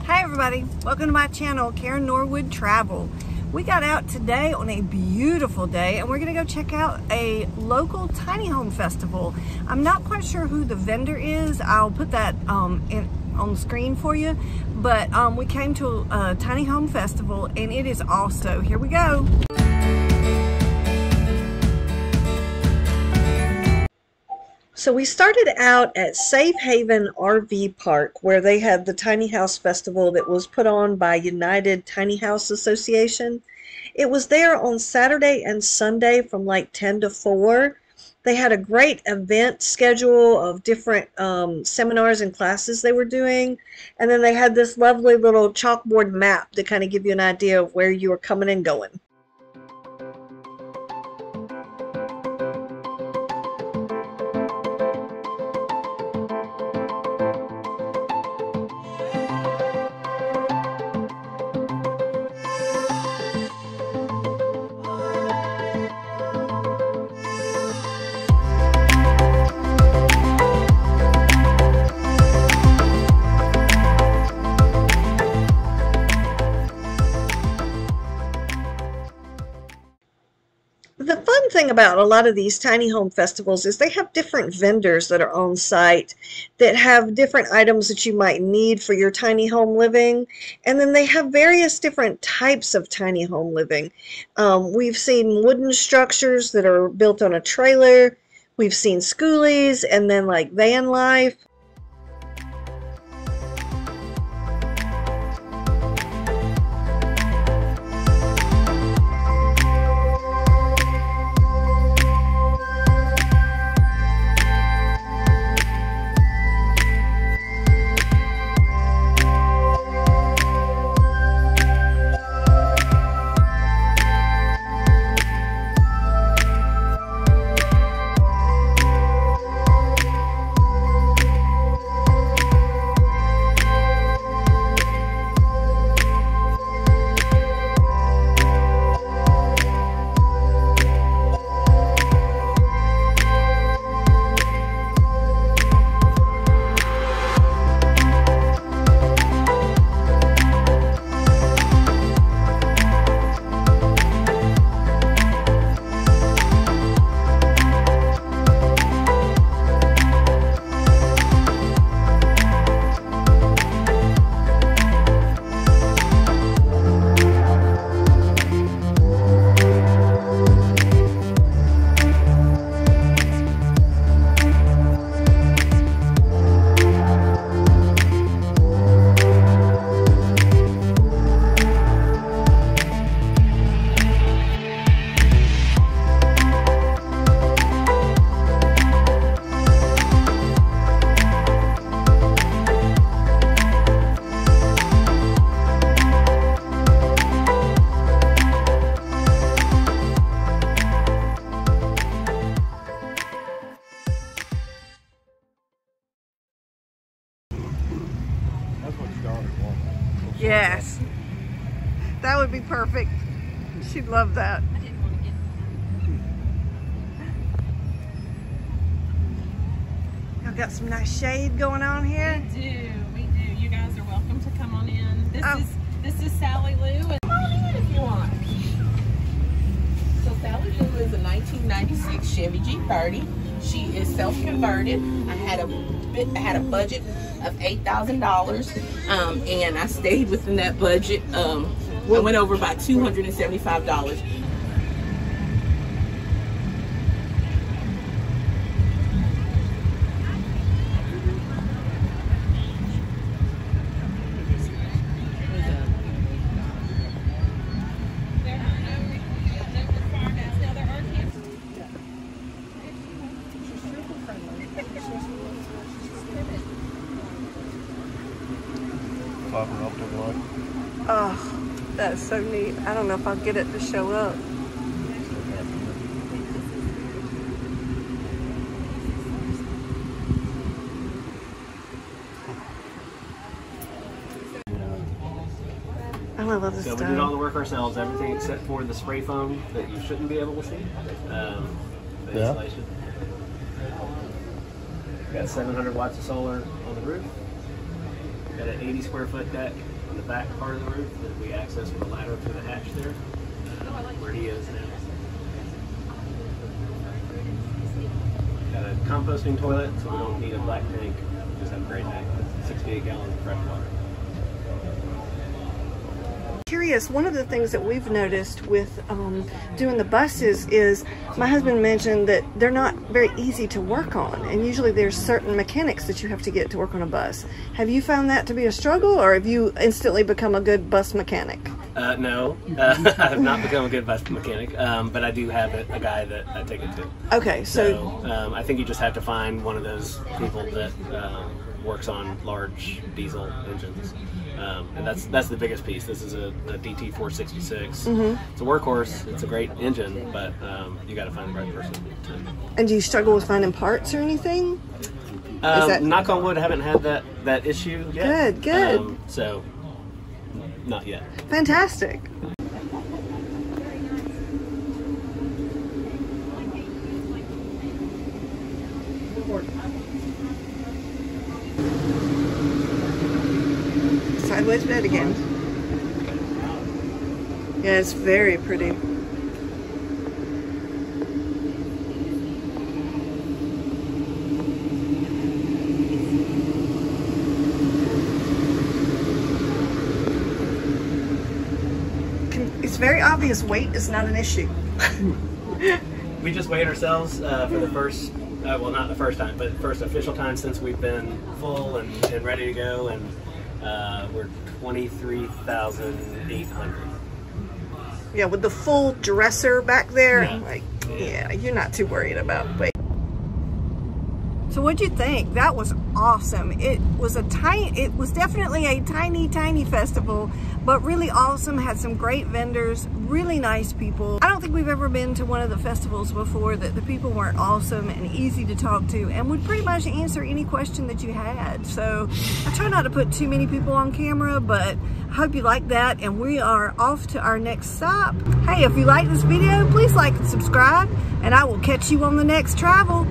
Hi everybody, welcome to my channel, Karen Norwood Travel. We got out today on a beautiful day and we're gonna go check out a local tiny home festival. I'm not quite sure who the vendor is. I'll put that on the screen for you. But we came to a tiny home festival and it is also, here we go. So we started out at Safe Haven RV Park, where they had the Tiny House Festival that was put on by United Tiny House Association. It was there on Saturday and Sunday from like 10 to 4. They had a great event schedule of different seminars and classes they were doing. And then they had this lovely little chalkboard map to kind of give you an idea of where you were coming and going. The fun thing about a lot of these tiny home festivals is they have different vendors that are on site that have different items that you might need for your tiny home living. And then they have various different types of tiny home living. We've seen wooden structures that are built on a trailer. We've seen schoolies and then like van life. Yes, that would be perfect. She'd love that. I've got some nice shade going on here. We do. You guys are welcome to come on in. This is Sally Lou. Come on in if you want. So Sally Lou is a 1996 Chevy G30. She is self-converted. I had a budget of $8,000, and I stayed within that budget. I went over by $275. Oh, that's so neat. I don't know if I'll get it to show up. I love this stuff. So we did all the work ourselves, everything except for the spray foam that you shouldn't be able to see. The installation. Got 700 watts of solar on the roof. Got an 80 square foot deck on the back part of the roof that we access with a ladder through the hatch there, where he is now. Got a composting toilet, so we don't need a black tank. We just have a gray tank, 68 gallons of fresh water. Curious, one of the things that we've noticed with doing the buses is my husband mentioned that they're not very easy to work on, and usually there's certain mechanics that you have to get to work on a bus. Have you found that to be a struggle, or have you instantly become a good bus mechanic? No, I have not become a good bus mechanic, but I do have a guy that I take it to. Okay, so I think you just have to find one of those people that works on large diesel engines. And that's the biggest piece. This is a DT 466. It's a workhorse. It's a great engine, but you got to find the right person. And do you struggle with finding parts or anything? Knock on wood, I haven't had that issue yet. Good. So, not yet. Fantastic. Sideways bed again. Yeah, it's very pretty. It's very obvious weight is not an issue. We just weighed ourselves for the first, well, not the first time, but first official time since we've been full and ready to go, and we're 23,800. Yeah, with the full dresser back there, Yeah. Yeah, you're not too worried about weight. So what'd you think? That was awesome. It was definitely a tiny festival, but really awesome. Had some great vendors, really nice people. I don't think we've ever been to one of the festivals before that the people weren't awesome and easy to talk to and would pretty much answer any question that you had. So I try not to put too many people on camera, but I hope you like that, and we are off to our next stop. Hey, if you like this video, please like and subscribe, and I will catch you on the next travel.